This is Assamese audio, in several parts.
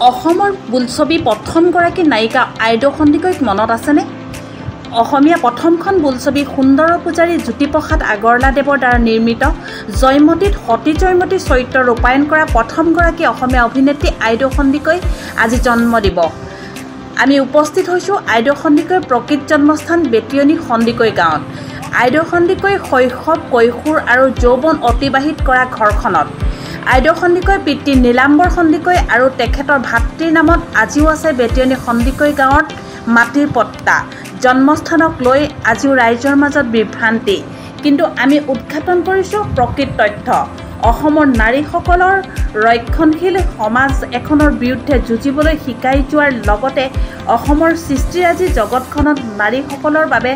অসমৰ বোলছবি প্ৰথমগৰাকী নায়িকা আইদেউ সন্দিকৈক মনত আছেনে? অসমীয়া প্ৰথমখন বোলছবি সুন্দৰ পূজাৰী জ্যোতিপ্ৰসাদ আগৰৱালাদেৱৰ দ্বাৰা নিৰ্মিত জয়মতীত সতী জয়মতী চৰিত্ৰ ৰূপায়ণ কৰা প্ৰথমগৰাকী অসমীয়া অভিনেত্ৰী আইদেউ সন্দিকৈ আজি জন্ম দিৱস। আমি উপস্থিত হৈছোঁ আইদেউ সন্দিকৈৰ প্ৰকৃত জন্মস্থান বেতিয়নী সন্দিকৈ গাঁৱত। আইদেউ সন্দিকৈ শৈশৱ, কৈশোৰ আৰু যৌৱন অতিবাহিত কৰা ঘৰখনত। আইদেউ সন্দিকৈ পিতৃ নীলাম্বৰ সন্দিকৈ আৰু তেখেতৰ ভাতৃৰ নামত আজিও আছে বেতিয়নী সন্দিকৈ গাঁৱত মাটিৰ পট্টা। জন্মস্থানক লৈ আজিও ৰাইজৰ মাজত বিভ্ৰান্তি, কিন্তু আমি উদ্ঘাটন কৰিছোঁ প্ৰকৃত তথ্য। অসমৰ নাৰীসকলৰ ৰক্ষণশীল সমাজ এখনৰ বিৰুদ্ধে যুঁজিবলৈ শিকাই যোৱাৰ লগতে অসমৰ সৃষ্টিৰাজি জগতখনত নাৰীসকলৰ বাবে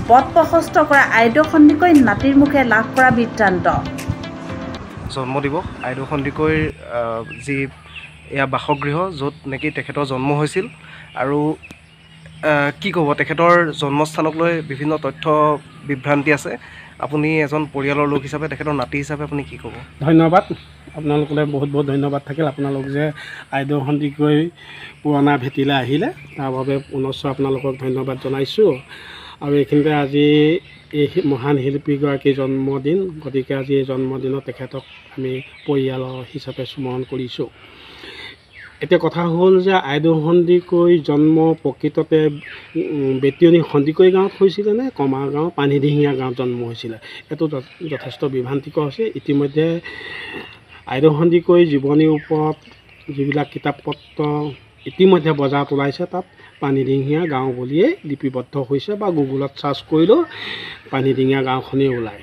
পথ প্ৰশস্ত কৰা আইদেউ সন্দিকৈ নাতিৰ মুখে লাভ কৰা বৃত্তান্ত। জন্ম দিৱস আইদেউ সন্দিকৈৰ যি এয়া বাসগৃহ, য'ত নেকি তেখেতৰ জন্ম হৈছিল। আৰু কি ক'ব, তেখেতৰ জন্মস্থানক লৈ বিভিন্ন তথ্য বিভ্ৰান্তি আছে। আপুনি এজন পৰিয়ালৰ লোক হিচাপে, তেখেতৰ নাতি হিচাপে আপুনি কি ক'ব? ধন্যবাদ, আপোনালোকলৈ বহুত বহুত ধন্যবাদ থাকিল। আপোনালোক যে আইদেউ সন্দিকৈ পুৰণা ভেটিলৈ আহিলে, তাৰ বাবে পুনশ্চ আপোনালোকক ধন্যবাদ জনাইছোঁ। আৰু এইখিনিতে আজি এই মহান শিল্পীগৰাকীৰ জন্মদিন, গতিকে আজি এই জন্মদিনত তেখেতক আমি পৰিয়ালৰ হিচাপে স্মৰণ কৰিছোঁ। এতিয়া কথা হ'ল যে আইদেউ সন্দিকৈ জন্ম প্ৰকৃততে বেতিয়নী সন্দিকৈ গাঁৱত হৈছিলে নে কমাৰ গাঁও পানীদিহিঙীয়া গাঁৱত জন্ম হৈছিলে, এইটো যথেষ্ট বিভ্ৰান্তিকৰ হৈছে। ইতিমধ্যে আইদেউ সন্দিকৈ জীৱনীৰ ওপৰত যিবিলাক কিতাপ পত্ৰ ইতিমধ্যে বজাৰত ওলাইছে, তাত পানীদিহিঙীয়া গাঁও বুলিয়েই লিপিবদ্ধ হৈছে, বা গুগলত চাৰ্চ কৰিলেও পানীদিহিঙীয়া গাঁওখনেই ওলায়।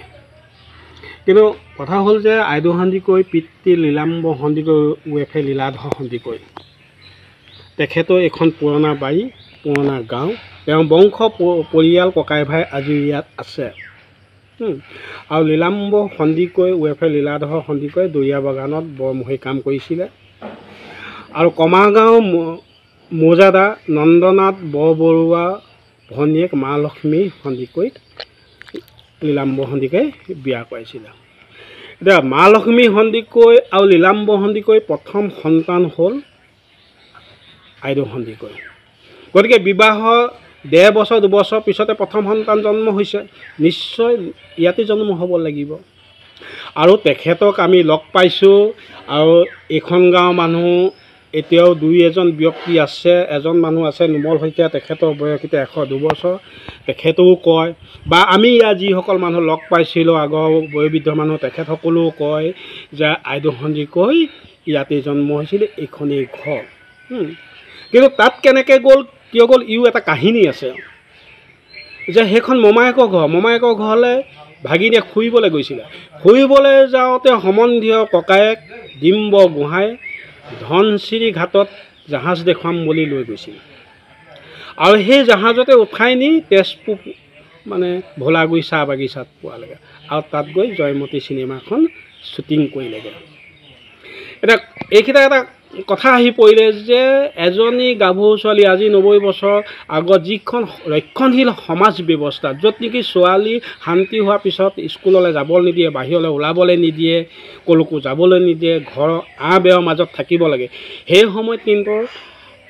কিন্তু কথা হ'ল যে আইদেউ সন্দিকৈ পিতৃ লীলাম্বৰ সন্দিকৈ ওৰফে লীলাধৰ সন্দিকৈ, তেখেতৰ এখন পুৰণা বাৰী, পুৰণা গাঁও, তেওঁৰ বংশ পৰিয়াল ককাই ভাই আজিও ইয়াত আছে। আৰু লীলাম্বৰ সন্দিকৈ ওৰফে লীলাধৰ সন্দিকৈ দৰিয়া বাগানত বৰমুখী কাম কৰিছিলে। আৰু কমাৰগাঁও মৌজাদা নন্দনাথ বৰবৰুৱা ভনীয়েক মা লক্ষ্মী সন্দিকৈক লীলাম্বৰ সন্দিকৈ বিয়া কৰাইছিলে। এতিয়া মা লক্ষ্মী সন্দিকৈ আৰু লীলাম্বৰ সন্দিকৈ প্ৰথম সন্তান হ'ল আইদেউ সন্দিকৈ। গতিকে বিবাহৰ 1.5 বছৰ 2 বছৰ পিছতে প্ৰথম সন্তান জন্ম হৈছে, নিশ্চয় ইয়াতে জন্ম হ'ব লাগিব। আৰু তেখেতক আমি লগ পাইছোঁ। আৰু এইখন গাঁৱৰ মানুহ এতিয়াও 2-এজন ব্যক্তি আছে। এজন মানুহ আছে নোমল শইকীয়া, তেখেতৰ বয়স এতিয়া 102 বছৰ। তেখেতেও কয়, বা আমি ইয়াত যিসকল মানুহ লগ পাইছিলোঁ আগৰ বয়োবৃদ্ধ মানুহ, তেখেতসকলেও কয় যে আইদেউ সন্দিকৈ ইয়াতে জন্ম হৈছিলে, এইখনেই ঘৰ। কিন্তু তাত কেনেকৈ গ'ল, কিয় গ'ল, ইও এটা কাহিনী আছে। যে সেইখন মমায়েকৰ ঘৰ, মমায়েকৰ ঘৰলৈ ভাগিনীয়ে ফুৰিবলৈ গৈছিলে। ফুৰিবলৈ যাওঁতে সম্বন্ধীয় ককায়েক ডিম্ব গোহাঁই ধনশিৰি ঘাটত জাহাজ দেখুৱাম বুলি লৈ গৈছিল। আৰু সেই জাহাজতে উঠাই নি তেজপুৰ মানে ভোলাগুৰি চাহ বাগিচাত পোৱালেগৈ। আৰু তাত গৈ জয়মতী চিনেমাখন শ্বুটিং কৰিলেগৈ। এতিয়া এইকেইটা এটা কথা আহি পৰিলে যে এজনী গাভৰু ছোৱালী, আজি 90 বছৰ আগত যিখন ৰক্ষণশীল সমাজ ব্যৱস্থা, য'ত নেকি ছোৱালী শান্তি হোৱাৰ পিছত স্কুললৈ যাবলৈ নিদিয়ে, বাহিৰলৈ ওলাবলৈ নিদিয়ে, ক'লৈকো যাবলৈ নিদিয়ে, ঘৰৰ বেৰৰ মাজত থাকিব লাগে, সেই সময়ত কিন্তু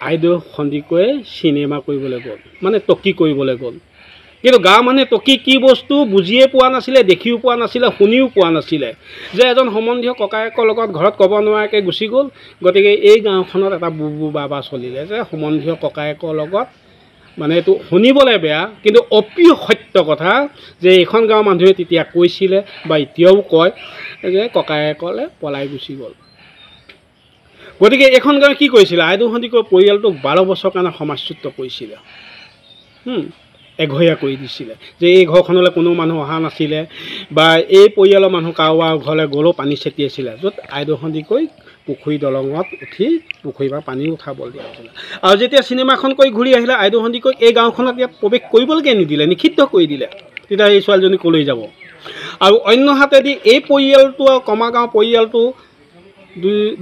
আইদেউ সন্দিকৈয়ে চিনেমা কৰিবলৈ গ'ল, মানে টকি কৰিবলৈ গ'ল। কিন্তু গাঁৱৰ মানুহে টকি কি বস্তু বুজিয়ে পোৱা নাছিলে, দেখিও পোৱা নাছিলে, শুনিও পোৱা নাছিলে। যে এজন সম্বন্ধীয় ককায়েকৰ লগত ঘৰত ক'ব নোৱাৰাকৈ গুচি গ'ল। গতিকে এই গাঁওখনত এটা বুবু বাবা চলিলে যে সম্বন্ধীয় ককায়েকৰ লগত, মানে এইটো শুনিবলৈ বেয়া কিন্তু অপ্ৰিয় সত্য কথা, যে এইখন গাঁৱৰ মানুহে তেতিয়া কৈছিলে বা এতিয়াও কয় যে ককায়েকলৈ পলাই গুচি গ'ল। গতিকে এইখন গাঁৱে কি কৰিছিলে, আইদেউ সন্দিকৈ পৰিয়ালটোক 12 বছৰ কাৰণে সমাজচ্যুত কৰিছিলে, এঘৰীয়া কৰি দিছিলে। যে এই ঘৰখনলৈ কোনো মানুহ অহা নাছিলে, বা এই পৰিয়ালৰ মানুহ কাৰোবাৰ ঘৰলৈ গ'লেও পানী ছটিয়াইছিলে, য'ত আইদেউ সন্দিকৈ পুখুৰী দলঙত উঠি পুখুৰীৰ পৰা পানী উঠাবলৈ দিয়া হৈছিলে। আৰু যেতিয়া চিনেমাখন কৰি ঘূৰি আহিলে, আইদেউ সন্দিকৈ এই গাঁওখনত ইয়াত প্ৰৱেশ কৰিবলৈকে নিদিলে, নিষিদ্ধ কৰি দিলে। তেতিয়া এই ছোৱালীজনী ক'লৈ যাব। আৰু অন্য হাতেদি এই পৰিয়ালটো আৰু কমাৰগাঁও পৰিয়ালটো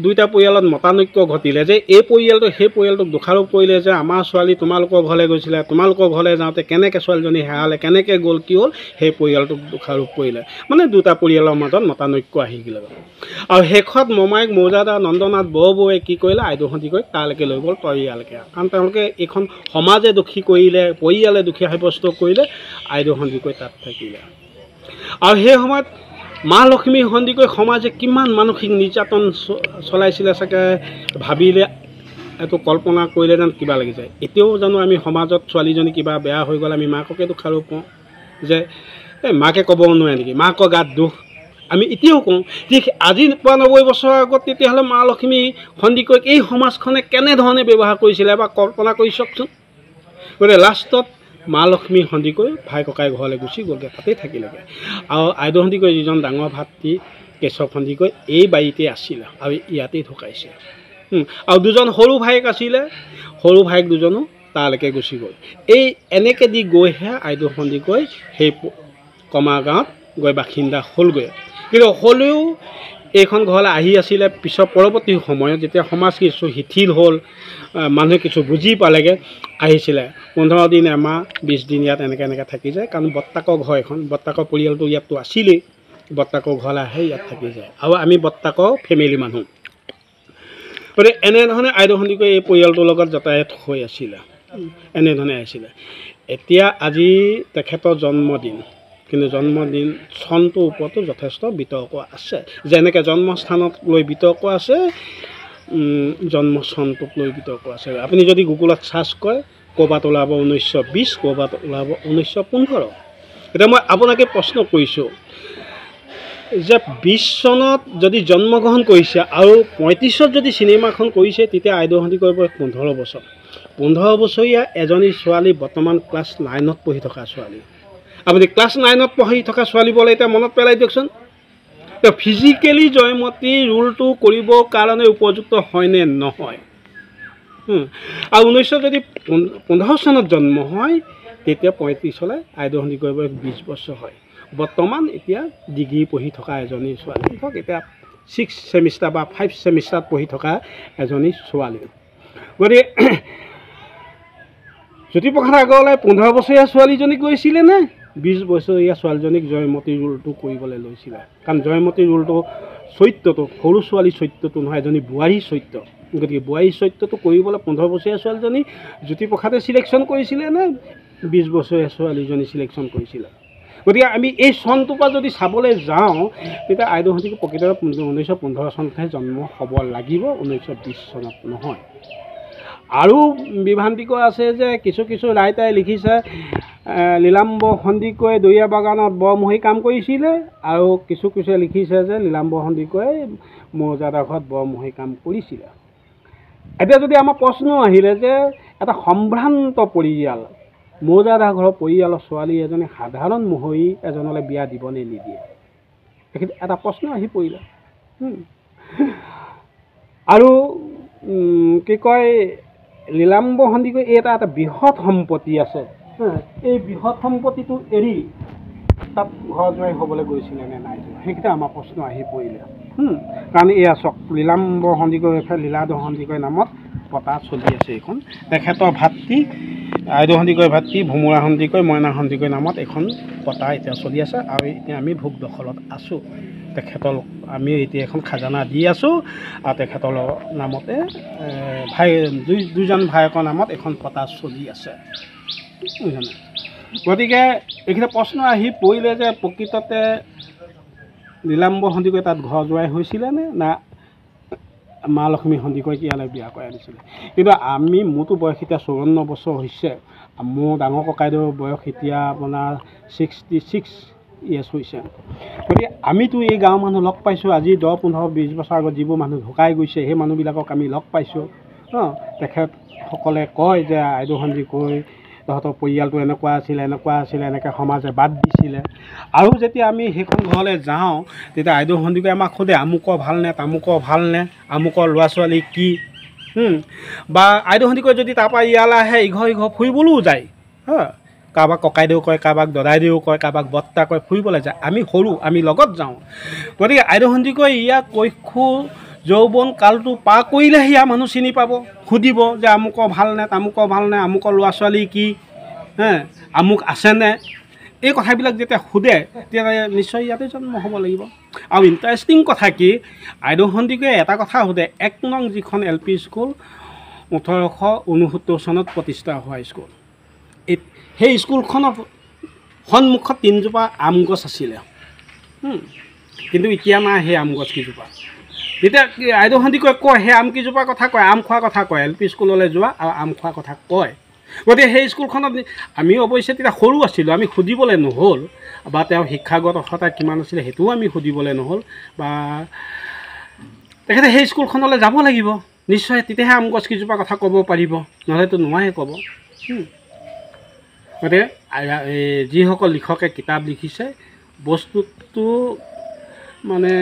দুইটা পৰিয়ালত মতানৈক্য ঘটিলে যে এই পৰিয়ালটো সেই পৰিয়ালটোক দোষাৰোপ কৰিলে যে আমাৰ ছোৱালী তোমালোকৰ ঘৰলৈ গৈছিলে, তোমালোকৰ ঘৰলৈ যাওঁতে কেনেকৈ ছোৱালীজনী হেৰালে, কেনেকৈ গ'ল, কি হ'ল, সেই পৰিয়ালটোক দোষাৰোপ কৰিলে। মানে দুটা পৰিয়ালৰ মাজত মতানৈক্য আহি গ'লে। আৰু শেষত মমায়েক মৌজাদাৰ নন্দনাথ বৰবৌৱে কি কৰিলে, আইদেউ সন্দিকৈক তালৈকে লৈ গ'ল, তৰিয়ালৈকে। কাৰণ তেওঁলোকে এইখন সমাজে দোষী কৰিলে, পৰিয়ালে দোষী সাব্যস্ত কৰিলে, আইদেউ সন্দিকৈ তাত থাকিলে। আৰু সেই সময়ত মা লক্ষ্মী সন্দিকৈ সমাজে কিমান মানসিক নিৰ্যাতন চলাইছিলে চাগে ভাবিলে, এইটো কল্পনা কৰিলে যেন কিবা লাগি যায়। এতিয়াও জানো আমি সমাজত ছোৱালীজনী কিবা বেয়া হৈ গ'লে আমি মাককে দোষাৰোপ কওঁ যে এই মাকে ক'ব নোৱাৰে নেকি, মাকৰ গাত দুখ, আমি এতিয়াও কওঁ। ঠিক আজি ৯৫ বছৰ আগত তেতিয়াহ'লে মা লক্ষ্মী সন্দিকৈক এই সমাজখনে কেনেধৰণে ব্যৱহাৰ কৰিছিলে এবাৰ কল্পনা কৰি চাওকচোন। গতিকে লাষ্টত মা লক্ষ্মী সন্দিকৈ ভাই ককাই ঘৰলৈ গুচি গ'লগৈ, তাতেই থাকিলেগৈ। আৰু আইদেউ সন্দিকৈ যিজন ডাঙৰ ভাতৃ কেশৱ সন্দিকৈ এই বাৰীতে আছিলে আৰু ইয়াতেই ঢুকাইছে। আৰু দুজন সৰু ভায়েক আছিলে, সৰু ভায়েক দুজনো তালৈকে গুচি গ'ল। এই এনেকৈ দি গৈহে আইদেউ সন্দিকৈ সেই কমাৰ গাঁৱত গৈ বাসিন্দা হ'লগৈ। কিন্তু হ'লেও এইখন ঘৰলৈ আহি আছিলে পিছত পৰৱৰ্তী সময়ত যেতিয়া সমাজ কিছু শিথিল হ'ল, মানুহে কিছু বুজি পালেগৈ, আহিছিলে 15 দিন, এমাহ, 20 দিন ইয়াত এনেকৈ থাকি যায়। কাৰণ বৰ্তাকৰ ঘৰ এখন, বৰ্তাকৰ পৰিয়ালটো ইয়াততো আছিলেই, বৰ্তাকৰ ঘৰলৈ আহে ইয়াত থাকি যায়। আৰু আমি বৰ্তাকৰ ফেমিলি মানুহ। গতিকে এনেধৰণে আইদেউ সন্দিকৈ এই পৰিয়ালটোৰ লগত যাতায়াত হৈ আছিলে, এনেধৰণে আহিছিলে। এতিয়া আজি তেখেতৰ জন্মদিন, কিন্তু জন্মদিন চনটোৰ ওপৰতো যথেষ্ট বিতৰ্ক আছে। যেনেকৈ জন্মস্থানক লৈ বিতৰ্ক আছে, জন্ম চনটোক লৈ বিতৰ্ক আছে। আপুনি যদি গুগলত চাৰ্চ কৰে ক'ৰবাত ওলাব 1920, ক'ৰবাত ওলাব 1915। এতিয়া মই আপোনাকে প্ৰশ্ন কৰিছোঁ যে 20 চনত যদি জন্মগ্ৰহণ কৰিছে আৰু 35ত যদি চিনেমাখন কৰিছে, তেতিয়া আইদেউ সন্দিকৈৰ বয়স 15 বছৰ। 15 বছৰীয়া এজনী ছোৱালী বৰ্তমান ক্লাছ 9ত পঢ়ি থকা ছোৱালী। আপুনি ক্লাছ 9ত পঢ়ি থকা ছোৱালীবোৰলৈ এতিয়া মনত পেলাই দিয়কচোন, ফিজিকেলি জয়মতী ৰোলটো কৰিবৰ কাৰণে উপযুক্ত হয়নে নহয়। আৰু 1900 যদি 15 চনত জন্ম হয়, তেতিয়া 35লৈ আইদেউ সন্দিকৈৰ বয়স 20 বছৰ হয়। বৰ্তমান এতিয়া ডিগ্ৰী পঢ়ি থকা এজনী ছোৱালী, ধৰক এতিয়া 6 ছেমিষ্টাৰ বা 5 ছেমিষ্টাৰত পঢ়ি থকা এজনী ছোৱালী। গতিকে জ্যোতিপ্ৰসাদ আগৰৱালাই 15 বছৰীয়া ছোৱালীজনীক লৈছিলে নে 20 বছৰীয়া ছোৱালীজনীক জয়মতী ৰোলটো কৰিবলৈ লৈছিলে? কাৰণ জয়মতী ৰোলটো চৰিত্ৰটো সৰু ছোৱালী চৰিত্ৰটো নহয়, এজনী বোৱাৰী চৰিত্ৰ। গতিকে বোৱাৰী চৰিত্ৰটো কৰিবলৈ 15 বছৰীয়া ছোৱালীজনী জ্যোতিপ্ৰসাদে চিলেকশ্যন কৰিছিলে নে 20 বছৰীয়া ছোৱালীজনী চিলেকশ্যন কৰিছিলে? গতিকে আমি এই চনটোৰ পৰা যদি চাবলৈ যাওঁ, তেতিয়া আইদেউ সন্দিকৈ প্ৰকৃততে 1915 চনতহে জন্ম হ'ব লাগিব, 1920 চনত নহয়। আৰু বিভ্ৰান্তিকৰ আছে যে কিছু ৰাইটাৰে লিখিছে লীলাম্বৰ সন্দিকৈ দৰিয়া বাগানত বৰমহী কাম কৰিছিলে, আৰু কিছুৱে লিখিছে যে লীলাম্বৰ সন্দিকৈ মৌজাদাৰ ঘৰত বৰমহী কাম কৰিছিলে। এতিয়া যদি আমাৰ প্ৰশ্ন আহিলে যে এটা সম্ভ্ৰান্ত পৰিয়াল, মৌজাদাৰ ঘৰৰ পৰিয়ালৰ ছোৱালী এজনী সাধাৰণ মহৰী এজনলৈ বিয়া দিবনে নিদিয়ে, এটা প্ৰশ্ন আহি পৰিলে। আৰু কি কয়, লীলাম্বৰ সন্দিকৈ এটা বৃহৎ সম্পত্তি আছে, এই বৃহৎ সম্পত্তিটো এৰি তাত ঘৰ জোৱাই হ'বলৈ গৈছিলে নে নাই, সেইকেইটা আমাৰ প্ৰশ্ন আহি পৰিলে। কাৰণ এয়া চাওক, লীলাম্বৰ সন্দিকৈ লীলাধৰ সন্দিকৈ নামত পতা চলি আছে এইখন। তেখেতৰ ভাতৃ আইদেউ সন্দিকৈ ভাতৃ ভোমোৰা সন্দিকৈ, মইনা সন্দিকৈ নামত এখন পতা এতিয়া চলি আছে। আৰু এতিয়া আমি ভোগ দখলত আছোঁ, তেখেতৰ আমি এতিয়া এখন খাজানা দি আছোঁ, আৰু তেখেতৰ নামতে দুজন ভায়েকৰ নামত এখন পতা চলি আছে। গতিকে এইখিনি প্ৰশ্ন আহি পৰিলে যে প্ৰকৃততে লীলাম্বৰ সন্দিকৈ তাত ঘৰ জোৱাই হৈছিলেনে না মা লক্ষ্মী সন্দিকৈক ইয়ালৈ বিয়া কৰাই দিছিলে। কিন্তু মোৰতো বয়স এতিয়া 54 বছৰ হৈছে, মোৰ ডাঙৰ ককাইদেউৰ বয়স এতিয়া আপোনাৰ 66 ইয়েৰ্ছ হৈছে। গতিকে আমিতো এই গাঁৱৰ মানুহ লগ পাইছোঁ, আজি 10, 15, 20 বছৰ আগত যিবোৰ মানুহ ঢুকাই গৈছে সেই মানুহবিলাকক আমি লগ পাইছোঁ। তেখেতসকলে কয় যে আইদেউ সন্দিকৈ তহঁতৰ পৰিয়ালটো এনেকুৱা আছিলে, এনেকৈ সমাজে বাদ দিছিলে। আৰু যেতিয়া আমি সেইখন ঘৰলৈ যাওঁ, তেতিয়া আইদেউ সন্দিকৈ আমাক সোধে আমুকৰ ভালনে, তামুকৰ ভালনে, আমুকৰ ল'ৰা ছোৱালী কি। বা আইদেউ সন্দিকৈ যদি তাৰপৰা ইয়ালৈ আহে, ইঘৰ ফুৰিবলৈও যায়। কাৰোবাক ককাইদেউ কয়, কাৰোবাক দদাইদেউ কয়, কাৰোবাক বৰ্তা কয়, ফুৰিবলৈ যায়। আমি সৰু, আমি লগত যাওঁ। গতিকে আইদেউ সন্দিকৈ ইয়াক কৈশোৰ যৌৱন কালটো পাৰ কৰিলে সেয়া মানুহ চিনি পাব, সুধিব যে আমুকৰ ভালনে, তামুকৰ ভালনে, আমুকৰ ল'ৰা ছোৱালী কি, আমুক আছেনে, এই কথাবিলাক যেতিয়া সোধে তেতিয়া নিশ্চয় ইয়াতে জন্ম হ'ব লাগিব। আৰু ইণ্টাৰেষ্টিং কথা কি, আইদেউ সন্দিকৈয়ে এটা কথা সোধে, 1 নং যিখন LP স্কুল 1869 চনত প্ৰতিষ্ঠা হোৱা স্কুল, সেই স্কুলখনৰ সন্মুখত 3জোপা আম গছ আছিলে, কিন্তু এতিয়া নাই সেই আম গছ কেইজোপা। তেতিয়া আইদেউ সন্দিকৈয়ে কয়, সেই আম কেইজোপাৰ কথা কয়, আম খোৱাৰ কথা কয়, LP স্কুললৈ যোৱা আৰু আম খোৱাৰ কথা কয়। গতিকে সেই স্কুলখনত আমি অৱশ্যে তেতিয়া সৰু আছিলোঁ, আমি সুধিবলৈ নহ'ল, বা তেওঁ শিক্ষাগত অৰ্হতা কিমান আছিলে সেইটোও আমি সুধিবলৈ নহ'ল, বা তেখেতে সেই স্কুলখনলৈ যাব লাগিব নিশ্চয়, তেতিয়াহে আম গছ কেইজোপাৰ কথা ক'ব পাৰিব, নহ'লেতো নোৱাৰে ক'ব। গতিকে যিসকল লিখকে কিতাপ লিখিছে, বস্তুটো মানে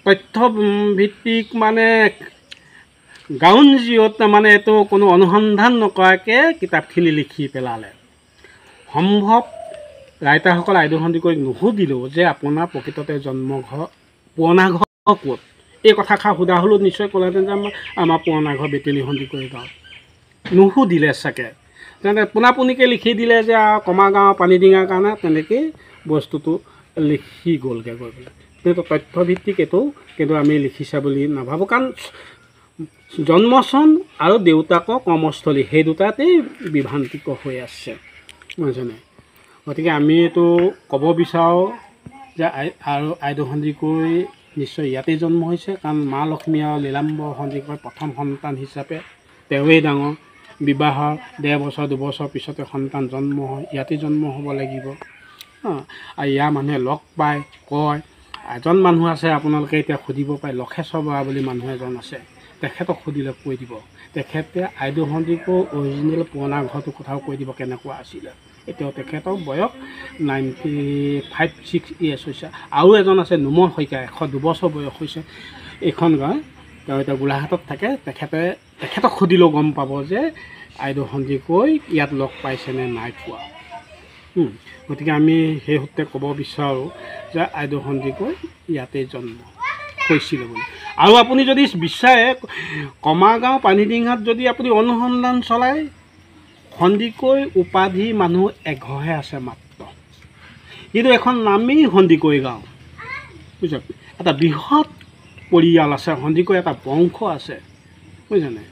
তথ্যভিত্তিক, মানে গ্ৰাউণ্ড জিৰ'ত মানে এইটো কোনো অনুসন্ধান নকৰাকৈ কিতাপখিনি লিখি পেলালে। সম্ভৱ ৰাইটাৰসকল আইদেউ সন্দিকৈক নুসুধিলেও যে আপোনাৰ প্ৰকৃততে জন্মঘৰ পুৰণা ঘৰ ক'ত, এই কথাষাৰ সোধা হ'লেও নিশ্চয় ক'লেহেঁতেন যে আমাৰ পুৰণা ঘৰ বেতেলী সন্দিকৈ গাঁও। নুসুধিলে চাগে, তেনে পোনাপোনিকৈ লিখি দিলে যে কমাৰগাঁও পানীডিঙাৰ কাৰণে, তেনেকৈয়ে বস্তুটো লিখি গ'লগৈ গৈ পেলাই। কিন্তু তথ্যভিত্তিক এইটো কিন্তু আমি লিখিছে বুলি নাভাবোঁ, কাৰণ জন্মস্থান আৰু দেউতাকৰ কৰ্মস্থলী সেই দুটাতেই বিভ্ৰান্তিকৰ হৈ আছে, বুজিছেনে। গতিকে আমি এইটো ক'ব বিচাৰোঁ যে আইদেউ সন্দিকৈ নিশ্চয় ইয়াতেই জন্ম হৈছে, কাৰণ মা লক্ষ্মী আৰু লীলাম্বৰ সন্দিকৈ প্ৰথম সন্তান হিচাপে তেওঁৱেই ডাঙৰ। বিবাহৰ 1.5 বছৰ 2 বছৰ পিছতে সন্তান জন্ম হয়, ইয়াতেই জন্ম হ'ব লাগিব। আৰু ইয়াৰ মানুহে লগ পায়, কয়। এজন মানুহ আছে, আপোনালোকে এতিয়া সুধিব পাৰে, লক্ষেশ্বৰ বৰা বুলি মানুহ এজন আছে, তেখেতক সুধিলে কৈ দিব, তেখেতে আইদেউ সন্দিকৈ অৰিজিনেল পুৰণা ঘৰটোৰ কথাও কৈ দিব কেনেকুৱা আছিলে। এতিয়াও তেখেতৰ বয়স 95-6 years হৈছে। আৰু এজন আছে নোমল শইকীয়া, 102 বছৰ বয়স হৈছে, এইখন গাঁও, তেওঁ এতিয়া গোলাঘাটত থাকে। তেখেতক সুধিলেও গম পাব যে আইদেউ সন্দিকৈ ইয়াত লগ পাইছেনে নাই পোৱা। গতিকে আমি সেই সূত্ৰে ক'ব বিচাৰোঁ যে আইদেউ সন্দিকৈ ইয়াতেই জন্ম হৈছিলে বুলি। আৰু আপুনি যদি বিচাৰে কমাৰগাঁও পানীডিঙাত যদি আপুনি অনুসন্ধান চলায়, সন্দিকৈ উপাধি মানুহ এঘৰহে আছে মাত্ৰ, কিন্তু এখন নামেই সন্দিকৈ গাঁও, বুজিছে। এটা বৃহৎ পৰিয়াল আছে, সন্দিকৈ এটা বংশ আছে, বুজিছেনে,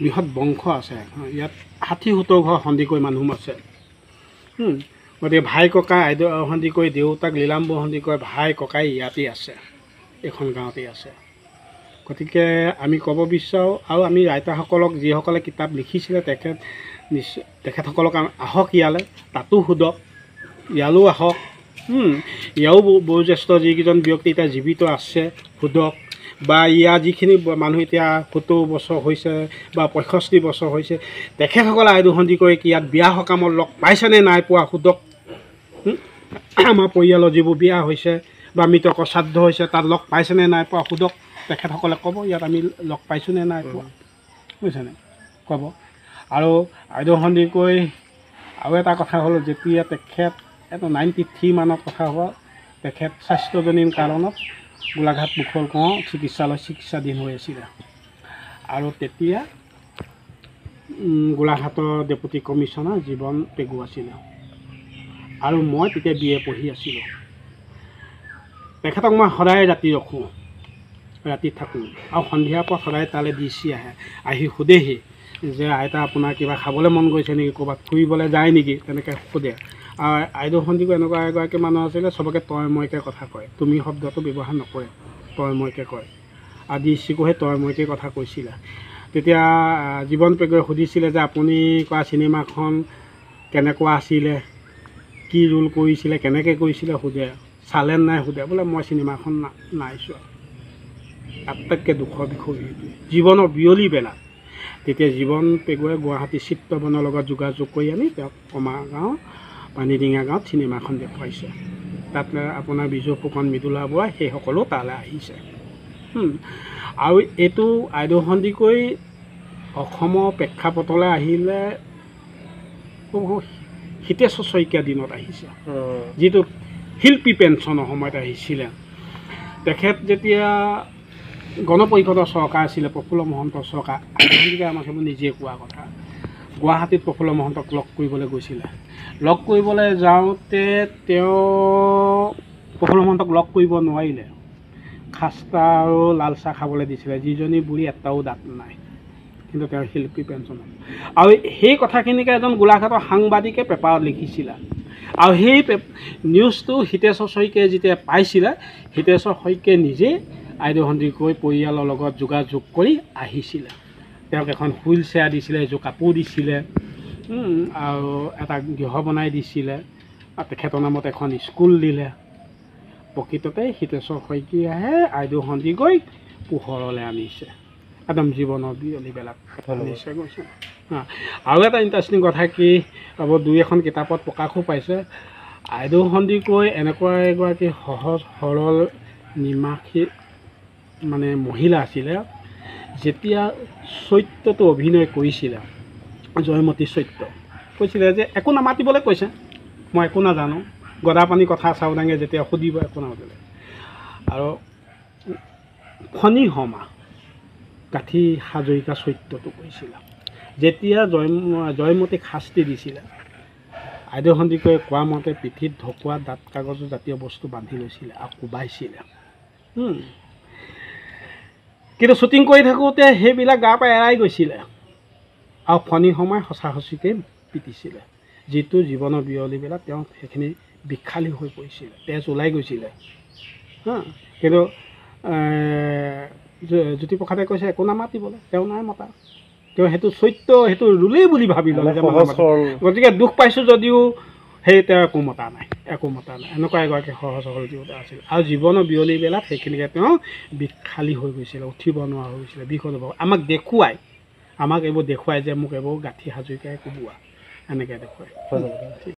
বৃহৎ বংশ আছে। ইয়াত 60-70 ঘৰ সন্দিকৈ মানুহ আছে। গতিকে ভাই ককাই আইদেউ সন্দিকৈ, দেউতাক লীলাম্বৰ সন্দিকৈ, ভাই ককাই ইয়াতেই আছে, এইখন গাঁৱতেই আছে। গতিকে আমি ক'ব বিচাৰোঁ, আৰু আমি ৰাইটাৰসকলক যিসকলে কিতাপ লিখিছিলে তেখেতসকলক আহক ইয়ালৈ, তাতো সোধক, ইয়ালৈও আহক। ইয়াৰো বয়োজ্যেষ্ঠ যিকেইজন ব্যক্তি এতিয়া জীৱিত আছে সোধক, বা ইয়াৰ যিখিনি মানুহ এতিয়া 70 বছৰ হৈছে বা 65 বছৰ হৈছে, তেখেতসকলে আইদেউ সন্দিকৈক ইয়াত বিয়া সকামত লগ পাইছেনে নাই পোৱা সোধক। আমাৰ পৰিয়ালৰ যিবোৰ বিয়া হৈছে বা মৃতকৰ শ্ৰাদ্ধ হৈছে তাত লগ পাইছেনে নাই পোৱা সোধক, তেখেতসকলে ক'ব ইয়াত আমি লগ পাইছোঁনে নাই পোৱা, বুজিছেনে, ক'ব। আৰু আইদেউ সন্দিকৈ আৰু এটা কথা হ'ল, যেতিয়া তেখেত 93 মানত কথা হ'ব, তেখেত স্বাস্থ্যজনিত কাৰণত গোলাঘাট মুখলগাঁও চিকিৎসাধীন হৈ আছিলে। আৰু তেতিয়া গোলাঘাটৰ ডেপুটি কমিশ্যনাৰ জীৱন পেগু আছিলে, আৰু মই তেতিয়া BA পঢ়ি আছিলোঁ। তেখেতক মই সদায় ৰাতি ৰখোঁ, ৰাতি থাকোঁ, আৰু সন্ধিয়াৰ পৰা সদায় তালৈ DC আহি সোধেহি যে আইতা আপোনাৰ কিবা খাবলৈ মন গৈছে নেকি, ক'ৰবাত ফুৰিবলৈ যায় নেকি, তেনেকৈ সোধে। আৰু আইদেউ সন্দিকৈ এনেকুৱা এগৰাকী মানুহ আছিলে, চবকে তই মইকৈ কথা কয়, তুমি শব্দটো ব্যৱহাৰ নকৰে, তই মইকৈ কয়। আৰু DCকো সেই তই মইকৈ কথা কৈছিলে। তেতিয়া জীৱন পেগুৱে সুধিছিলে যে আপুনি কৰা চিনেমাখন কেনেকুৱা আছিলে, কি ৰোল কৰিছিলে, কেনেকৈ কৰিছিলে সোধে, চালে নাই সোধে। বোলে মই চিনেমাখন নাই চোৱা। আটাইতকৈ দুখৰ বিষয় এইটোৱে, জীৱনৰ বিয়লি বেলা। তেতিয়া জীৱন পেগুৱে গুৱাহাটী চিত্ৰবনৰ লগত যোগাযোগ কৰি আনি তেওঁক কমাৰগাঁও পানীডিঙা গাঁৱত চিনেমাখন দেখুৱাইছে। তাত আপোনাৰ বিজু ফুকন, মৃদুলা বৰা সেইসকলো তালৈ আহিছে। আৰু এইটো আইদেউ সন্দিকৈ অসমৰ প্ৰেক্ষাপটলৈ আহিলে হিতেশ্বৰ শইকীয়া দিনত আহিছে, যিটো শিল্পী পেঞ্চনৰ সময়ত আহিছিলে। তেখেত যেতিয়া গণপৰিষদৰ চৰকাৰ আছিলে প্ৰফুল্ল মহন্তৰ চৰকাৰ আইদেউসন্দিকৈয়ে আমাক সেইবোৰ নিজেই কোৱা কথা গুৱাহাটীত প্ৰফুল্ল মহন্তক লগ কৰিবলৈ গৈছিলে লগ কৰিবলৈ যাওঁতে তেওঁ প্ৰফুল্ল মহন্তক লগ কৰিব নোৱাৰিলে খাস্তা আৰু লাল চাহ খাবলৈ দিছিলে যিজনী বুঢ়ী এটাও দাঁত নাই কিন্তু তেওঁ শিল্পী পেঞ্চনত আৰু সেই কথাখিনিকে এজন গোলাঘাটৰ সাংবাদিকে পেপাৰত লিখিছিলে আৰু সেই নিউজটো হিতেশ্বৰ শইকীয়াই যেতিয়া পাইছিলে হিতেশ্বৰ শইকীয়াই নিজেই আইদেউ সন্দিকৈ পৰিয়ালৰ লগত যোগাযোগ কৰি আহিছিলে তেওঁক এখন হুইল চেয়াৰ দিছিলে এযোৰ কাপোৰ দিছিলে আৰু এটা গৃহ বনাই দিছিলে আৰু তেখেতৰ নামত এখন স্কুল দিলে প্ৰকৃততে হিতেশ্বৰ শইকীয়াহে আইদেউ সন্দিকৈ পোহৰলৈ আনিছে একদম জীৱনৰ বিয়লিবিলাক আনিছে কৈছে আৰু এটা ইণ্টাৰেষ্টিং কথা কি হ'ব দুই এখন কিতাপত প্ৰকাশো পাইছে আইদেউ সন্দিকৈ এনেকুৱা এগৰাকী সহজ সৰল নিমাখী মানে মহিলা আছিলে যেতিয়া চৰিত্ৰটো অভিনয় কৰিছিলে জয়মতী চৰিত্ৰ কৈছিলে যে একো নামাতিবলৈ কৈছে মই একো নাজানো গদাপানী কথা চাওদাঙে যেতিয়া সুধিব একো নামাতিলে আৰু ফণী শৰ্মা কাঠি হাজৰিকা চৰিত্ৰটো কৈছিলে যেতিয়া জয়মতীক শাস্তি দিছিলে আইদেউ সন্দিকৈয়ে কোৱা মতে পিঠিত ঢকুৱা দাঁত কাগজৰ জাতীয় বস্তু বান্ধি লৈছিলে আৰু কোবাইছিলে কিন্তু শ্বুটিং কৰি থাকোঁতে সেইবিলাক গাৰ পৰা এৰাই গৈছিলে আৰু ফণী শৰ্মাই সঁচা সঁচিকৈ পিটিছিলে যিটো জীৱনৰ বিয়লিবিলাক তেওঁ সেইখিনি বিখালী হৈ পৰিছিলে তেজ ওলাই গৈছিলে কিন্তু জ্যোতিপ্ৰসাদে কৈছে একো নামাতিবলৈ তেওঁ নাই মতা তেওঁ সেইটো চৰিত্ৰ সেইটো ৰুলেই বুলি ভাবি ল'লে গতিকে দুখ পাইছোঁ যদিও সেই তেওঁ একো মতা নাই এনেকুৱা এগৰাকী সহজ সৰল দেৱতা আছিল আৰু জীৱনৰ বিয়লিবিলাক সেইখিনিকে তেওঁ বিখালী হৈ গৈছিলে উঠিব নোৱাৰা হৈ গৈছিলে বিষ হৈ যাব আমাক এইবোৰ দেখুৱাই যে মোক এইবোৰ গাঁঠি হাজৰিকাই কোবোৱা এনেকৈ দেখুৱাই